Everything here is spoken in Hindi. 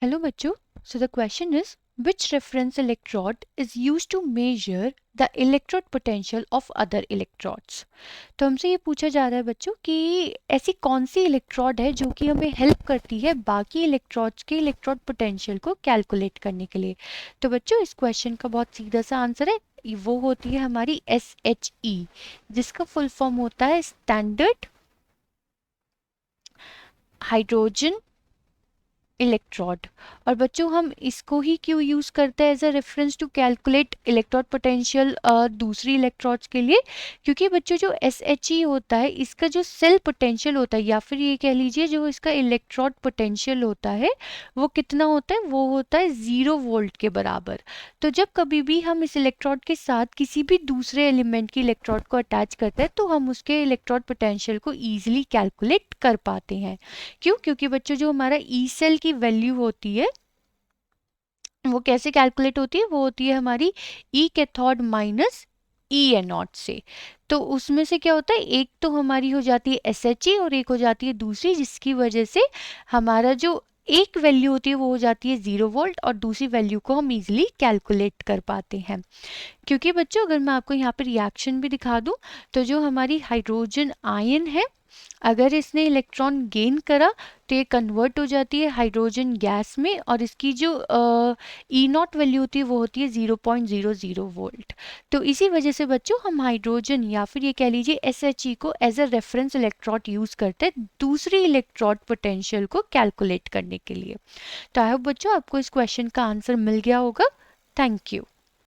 Hello बच्चों, so the question is which reference electrode is used to measure the electrode potential of other electrodes। तो हमसे ये पूछा जा रहा है बच्चों कि ऐसी कौन सी इलेक्ट्रोड है जो कि हमें हेल्प करती है बाकी इलेक्ट्रोड्स के इलेक्ट्रोड पोटेंशियल को कैलकुलेट करने के लिए। तो बच्चों इस क्वेश्चन का बहुत सीधा सा आंसर है, वो होती है हमारी SHE, जिसका फुल फॉर्म होता है स्टैंडर्ड हाइड्रोजन इलेक्ट्रोड। और बच्चों हम इसको ही क्यों यूज करते हैं as a reference to calculate electrode potential दूसरी इलेक्ट्रोड्स के लिए, क्योंकि बच्चों जो SHE होता है इसका जो सेल पोटेंशियल होता है या फिर ये कह लीजिए जो इसका इलेक्ट्रोड पोटेंशियल होता है वो कितना होता है, वो होता है 0 वोल्ट के बराबर। तो जब कभी भी हम इस इलेक्ट्रोड के साथ किसी भी दूसरे एलिमेंट की इलेक्ट्रोड को अटैच करते हैं तो हम उसके इलेक्ट्रोड पोटेंशियल को ईजिली कैलकुलेट कर पाते हैं। क्यों? क्योंकि बच्चों जो हमारा ई सेल की वैल्यू होती है वो कैसे कैलकुलेट होती है, वो होती है हमारी ई कैथोड माइनस ई एनोड से। तो उसमें से क्या होता है, एक तो हमारी हो जाती है SHE और एक हो जाती है दूसरी, जिसकी वजह से हमारा जो एक वैल्यू होती है वो हो जाती है 0 वोल्ट और दूसरी वैल्यू को हम इजीली कैलकुलेट कर पाते हैं। क्योंकि बच्चों अगर मैं आपको यहाँ पर रिएक्शन भी दिखा दूँ तो जो हमारी हाइड्रोजन आयन है अगर इसने इलेक्ट्रॉन गेन करा तो ये कन्वर्ट हो जाती है हाइड्रोजन गैस में और इसकी जो ई नॉट वैल्यू होती है वो होती है 0.00 वोल्ट। तो इसी वजह से बच्चों हम हाइड्रोजन या फिर ये कह लीजिए SHE को as a reference electrode use करते हैं दूसरी इलेक्ट्रोड पोटेंशियल को कैलकुलेट करने के लिए। तो आई होप बच्चों आपको इस क्वेश्चन का आंसर मिल गया होगा। Thank you.